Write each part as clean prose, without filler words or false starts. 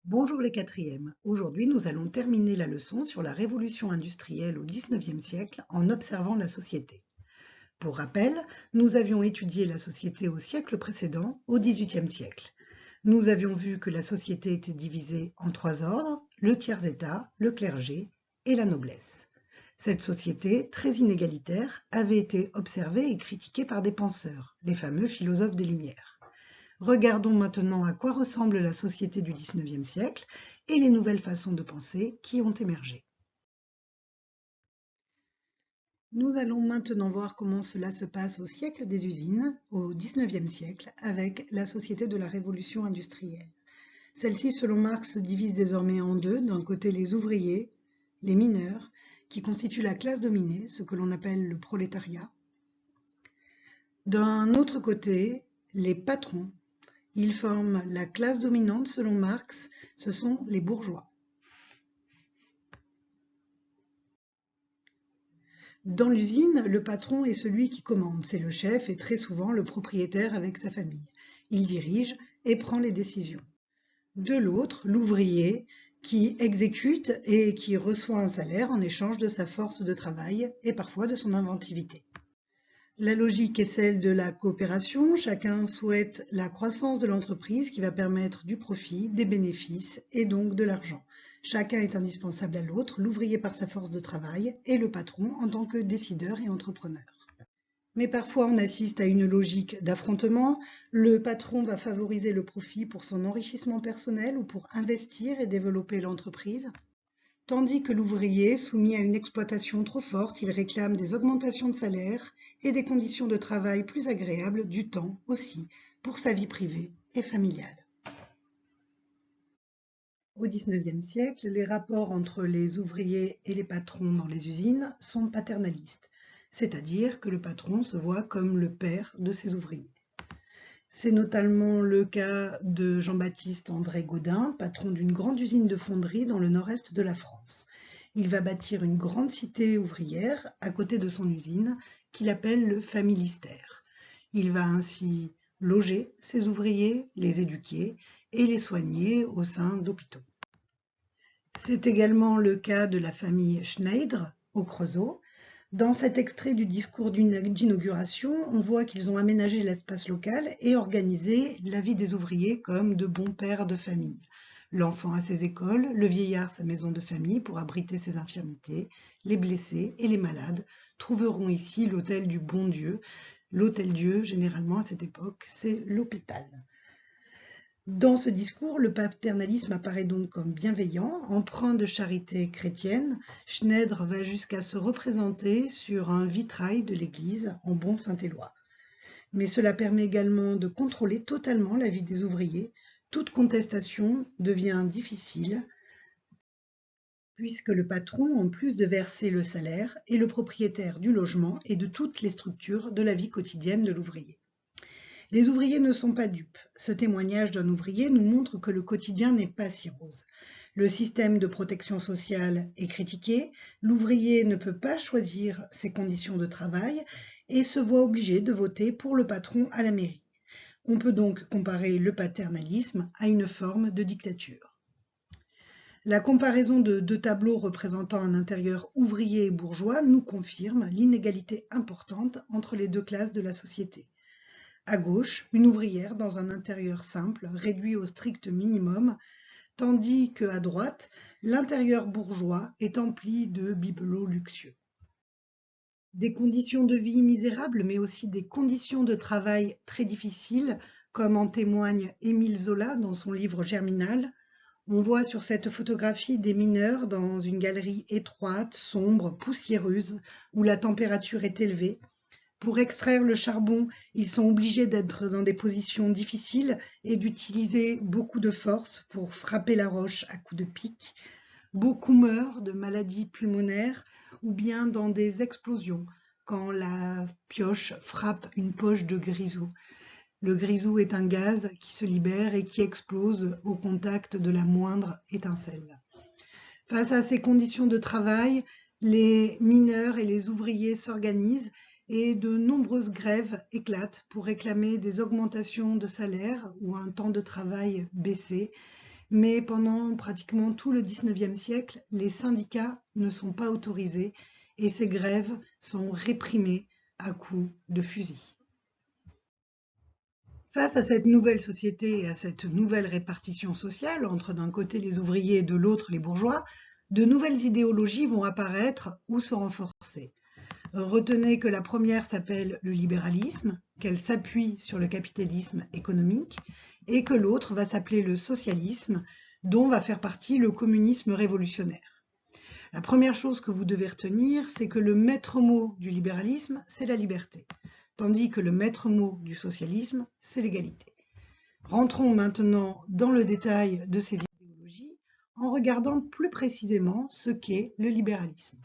Bonjour les quatrièmes. Aujourd'hui, nous allons terminer la leçon sur la révolution industrielle au XIXe siècle en observant la société. Pour rappel, nous avions étudié la société au siècle précédent, au XVIIIe siècle. Nous avions vu que la société était divisée en trois ordres, le tiers-état, le clergé et la noblesse. Cette société, très inégalitaire, avait été observée et critiquée par des penseurs, les fameux philosophes des Lumières. Regardons maintenant à quoi ressemble la société du XIXe siècle et les nouvelles façons de penser qui ont émergé. Nous allons maintenant voir comment cela se passe au siècle des usines, au XIXe siècle, avec la société de la révolution industrielle. Celle-ci, selon Marx, se divise désormais en deux. D'un côté, les ouvriers, les mineurs, qui constituent la classe dominée, ce que l'on appelle le prolétariat. D'un autre côté, les patrons. Ils forment la classe dominante selon Marx, ce sont les bourgeois. Dans l'usine, le patron est celui qui commande, c'est le chef et très souvent le propriétaire avec sa famille. Il dirige et prend les décisions. De l'autre, l'ouvrier qui exécute et qui reçoit un salaire en échange de sa force de travail et parfois de son inventivité. La logique est celle de la coopération. Chacun souhaite la croissance de l'entreprise qui va permettre du profit, des bénéfices et donc de l'argent. Chacun est indispensable à l'autre, l'ouvrier par sa force de travail et le patron en tant que décideur et entrepreneur. Mais parfois on assiste à une logique d'affrontement. Le patron va favoriser le profit pour son enrichissement personnel ou pour investir et développer l'entreprise. Tandis que l'ouvrier, soumis à une exploitation trop forte, il réclame des augmentations de salaire et des conditions de travail plus agréables, du temps aussi, pour sa vie privée et familiale. Au XIXe siècle, les rapports entre les ouvriers et les patrons dans les usines sont paternalistes, c'est-à-dire que le patron se voit comme le père de ses ouvriers. C'est notamment le cas de Jean-Baptiste André Gaudin, patron d'une grande usine de fonderie dans le nord-est de la France. Il va bâtir une grande cité ouvrière à côté de son usine qu'il appelle le Familistère. Il va ainsi loger ses ouvriers, les éduquer et les soigner au sein d'hôpitaux. C'est également le cas de la famille Schneider au Creusot. Dans cet extrait du discours d'inauguration, on voit qu'ils ont aménagé l'espace local et organisé la vie des ouvriers comme de bons pères de famille. L'enfant a ses écoles, le vieillard sa maison de famille pour abriter ses infirmités. Les blessés et les malades trouveront ici l'hôtel du bon Dieu. L'hôtel-Dieu, généralement à cette époque, c'est l'hôpital. Dans ce discours, le paternalisme apparaît donc comme bienveillant, empreint de charité chrétienne. Schneider va jusqu'à se représenter sur un vitrail de l'église en bon saint-éloi. Mais cela permet également de contrôler totalement la vie des ouvriers. Toute contestation devient difficile puisque le patron, en plus de verser le salaire, est le propriétaire du logement et de toutes les structures de la vie quotidienne de l'ouvrier. Les ouvriers ne sont pas dupes. Ce témoignage d'un ouvrier nous montre que le quotidien n'est pas si rose. Le système de protection sociale est critiqué, l'ouvrier ne peut pas choisir ses conditions de travail et se voit obligé de voter pour le patron à la mairie. On peut donc comparer le paternalisme à une forme de dictature. La comparaison de deux tableaux représentant un intérieur ouvrier et bourgeois nous confirme l'inégalité importante entre les deux classes de la société. À gauche, une ouvrière dans un intérieur simple, réduit au strict minimum, tandis qu'à droite, l'intérieur bourgeois est empli de bibelots luxueux. Des conditions de vie misérables, mais aussi des conditions de travail très difficiles, comme en témoigne Émile Zola dans son livre Germinal. On voit sur cette photographie des mineurs dans une galerie étroite, sombre, poussiéreuse, où la température est élevée. Pour extraire le charbon, ils sont obligés d'être dans des positions difficiles et d'utiliser beaucoup de force pour frapper la roche à coups de pic. Beaucoup meurent de maladies pulmonaires ou bien dans des explosions quand la pioche frappe une poche de grisou. Le grisou est un gaz qui se libère et qui explose au contact de la moindre étincelle. Face à ces conditions de travail, les mineurs et les ouvriers s'organisent et de nombreuses grèves éclatent pour réclamer des augmentations de salaire ou un temps de travail baissé. mais pendant pratiquement tout le XIXe siècle, les syndicats ne sont pas autorisés et ces grèves sont réprimées à coups de fusil. Face à cette nouvelle société et à cette nouvelle répartition sociale, entre d'un côté les ouvriers et de l'autre les bourgeois, de nouvelles idéologies vont apparaître ou se renforcer. Retenez que la première s'appelle le libéralisme, qu'elle s'appuie sur le capitalisme économique, et que l'autre va s'appeler le socialisme, dont va faire partie le communisme révolutionnaire. La première chose que vous devez retenir, c'est que le maître mot du libéralisme, c'est la liberté, tandis que le maître mot du socialisme, c'est l'égalité. Rentrons maintenant dans le détail de ces idéologies en regardant plus précisément ce qu'est le libéralisme.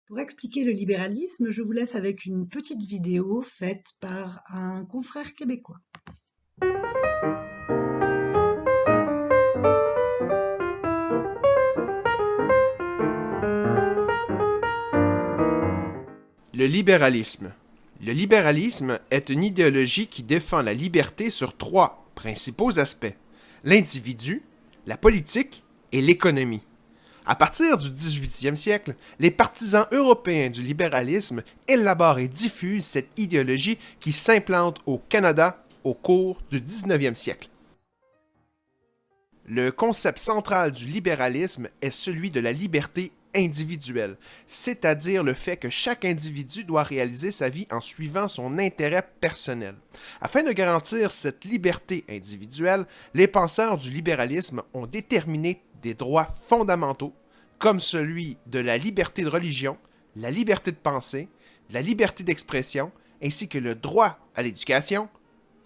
Pour expliquer le libéralisme, je vous laisse avec une petite vidéo faite par un confrère québécois. Le libéralisme. Le libéralisme est une idéologie qui défend la liberté sur trois principaux aspects: l'individu, la politique et l'économie. À partir du 18e siècle, les partisans européens du libéralisme élaborent et diffusent cette idéologie qui s'implante au Canada au cours du 19e siècle. Le concept central du libéralisme est celui de la liberté individuelle, c'est-à-dire le fait que chaque individu doit réaliser sa vie en suivant son intérêt personnel. Afin de garantir cette liberté individuelle, les penseurs du libéralisme ont déterminé des droits fondamentaux, comme celui de la liberté de religion, la liberté de penser, la liberté d'expression, ainsi que le droit à l'éducation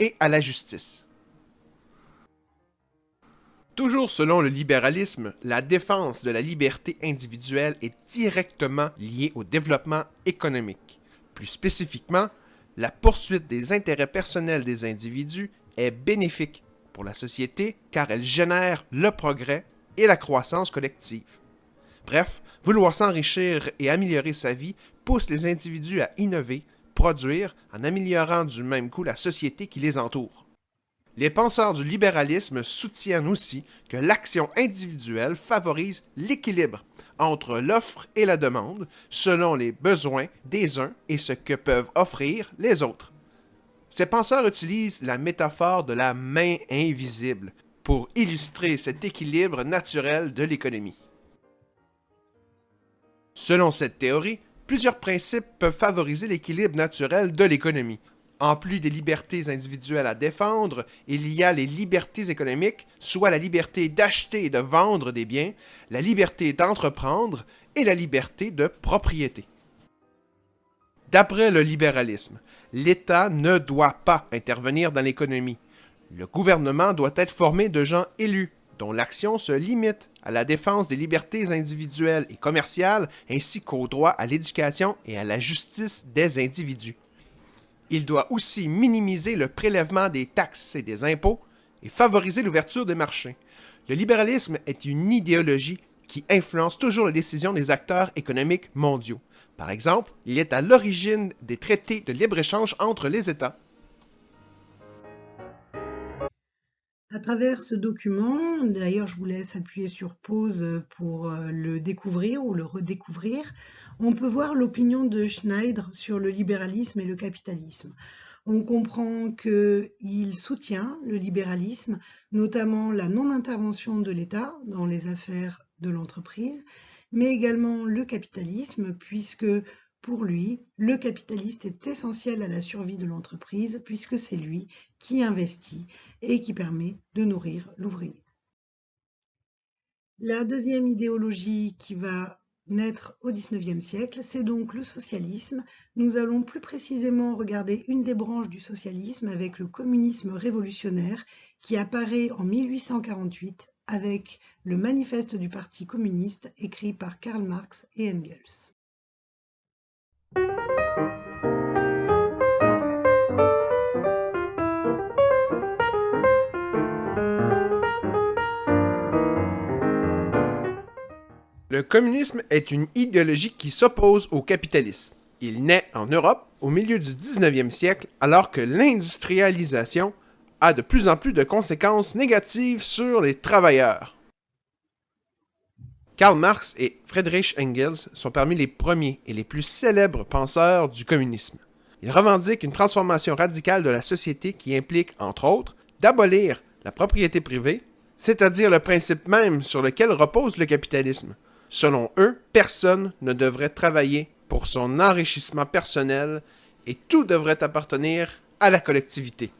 et à la justice. Toujours selon le libéralisme, la défense de la liberté individuelle est directement liée au développement économique. Plus spécifiquement, la poursuite des intérêts personnels des individus est bénéfique pour la société car elle génère le progrès et la croissance collective. Bref, vouloir s'enrichir et améliorer sa vie pousse les individus à innover, produire, en améliorant du même coup la société qui les entoure. Les penseurs du libéralisme soutiennent aussi que l'action individuelle favorise l'équilibre entre l'offre et la demande selon les besoins des uns et ce que peuvent offrir les autres. Ces penseurs utilisent la métaphore de la main invisible pour illustrer cet équilibre naturel de l'économie. Selon cette théorie, plusieurs principes peuvent favoriser l'équilibre naturel de l'économie. En plus des libertés individuelles à défendre, il y a les libertés économiques, soit la liberté d'acheter et de vendre des biens, la liberté d'entreprendre et la liberté de propriété. D'après le libéralisme, l'État ne doit pas intervenir dans l'économie. Le gouvernement doit être formé de gens élus, dont l'action se limite à la défense des libertés individuelles et commerciales, ainsi qu'au droit à l'éducation et à la justice des individus. Il doit aussi minimiser le prélèvement des taxes et des impôts et favoriser l'ouverture des marchés. Le libéralisme est une idéologie qui influence toujours les décisions des acteurs économiques mondiaux. Par exemple, il est à l'origine des traités de libre-échange entre les États. À travers ce document, d'ailleurs je vous laisse appuyer sur pause pour le découvrir ou le redécouvrir, on peut voir l'opinion de Schneider sur le libéralisme et le capitalisme. On comprend qu'il soutient le libéralisme, notamment la non-intervention de l'État dans les affaires de l'entreprise, mais également le capitalisme, puisque pour lui, le capitaliste est essentiel à la survie de l'entreprise puisque c'est lui qui investit et qui permet de nourrir l'ouvrier. La deuxième idéologie qui va naître au XIXe siècle, c'est donc le socialisme. Nous allons plus précisément regarder une des branches du socialisme avec le communisme révolutionnaire qui apparaît en 1848 avec le manifeste du Parti communiste écrit par Karl Marx et Engels. Le communisme est une idéologie qui s'oppose au capitalisme. Il naît en Europe au milieu du 19e siècle alors que l'industrialisation a de plus en plus de conséquences négatives sur les travailleurs. Karl Marx et Friedrich Engels sont parmi les premiers et les plus célèbres penseurs du communisme. Ils revendiquent une transformation radicale de la société qui implique, entre autres, d'abolir la propriété privée, c'est-à-dire le principe même sur lequel repose le capitalisme. Selon eux, personne ne devrait travailler pour son enrichissement personnel et tout devrait appartenir à la collectivité.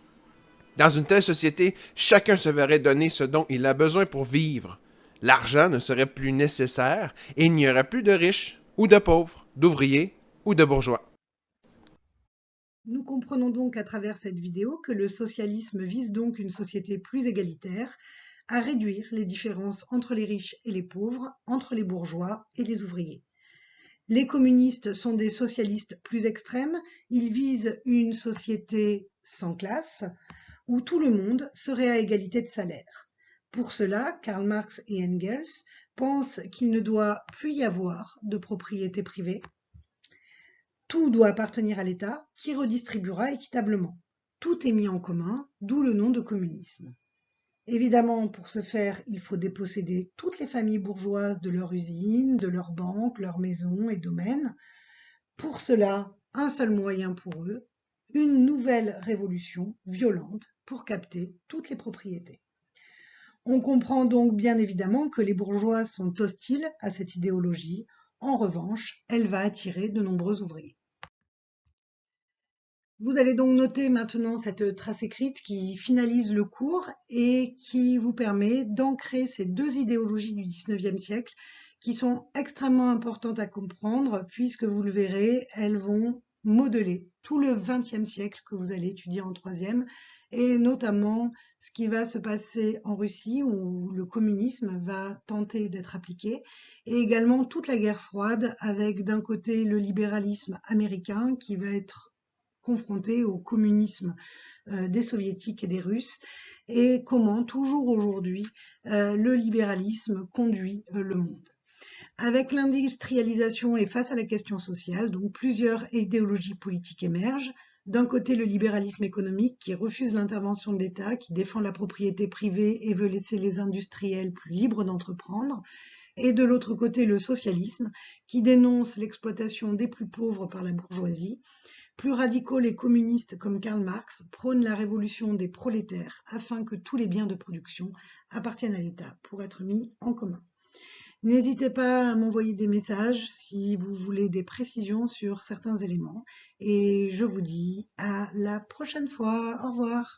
Dans une telle société, chacun se verrait donner ce dont il a besoin pour vivre. L'argent ne serait plus nécessaire et il n'y aurait plus de riches ou de pauvres, d'ouvriers ou de bourgeois. Nous comprenons donc à travers cette vidéo que le socialisme vise donc une société plus égalitaire, à réduire les différences entre les riches et les pauvres, entre les bourgeois et les ouvriers. Les communistes sont des socialistes plus extrêmes, ils visent une société sans classe, où tout le monde serait à égalité de salaire. Pour cela, Karl Marx et Engels pensent qu'il ne doit plus y avoir de propriété privée. Tout doit appartenir à l'État, qui redistribuera équitablement. Tout est mis en commun, d'où le nom de communisme. Évidemment, pour ce faire, il faut déposséder toutes les familles bourgeoises de leurs usines, de leurs banques, leurs maisons et domaines. Pour cela, un seul moyen pour eux, une nouvelle révolution violente pour capter toutes les propriétés. On comprend donc bien évidemment que les bourgeois sont hostiles à cette idéologie. En revanche, elle va attirer de nombreux ouvriers. Vous allez donc noter maintenant cette trace écrite qui finalise le cours et qui vous permet d'ancrer ces deux idéologies du XIXe siècle qui sont extrêmement importantes à comprendre puisque vous le verrez, elles vont modeler tout le XXe siècle que vous allez étudier en troisième et notamment ce qui va se passer en Russie où le communisme va tenter d'être appliqué et également toute la guerre froide avec d'un côté le libéralisme américain qui va être confronté au communisme des soviétiques et des russes et comment toujours aujourd'hui le libéralisme conduit le monde. Avec l'industrialisation et face à la question sociale, donc plusieurs idéologies politiques émergent. D'un côté, le libéralisme économique qui refuse l'intervention de l'État, qui défend la propriété privée et veut laisser les industriels plus libres d'entreprendre. Et de l'autre côté, le socialisme qui dénonce l'exploitation des plus pauvres par la bourgeoisie. Plus radicaux, les communistes comme Karl Marx prônent la révolution des prolétaires afin que tous les biens de production appartiennent à l'État pour être mis en commun. N'hésitez pas à m'envoyer des messages si vous voulez des précisions sur certains éléments et je vous dis à la prochaine fois. Au revoir.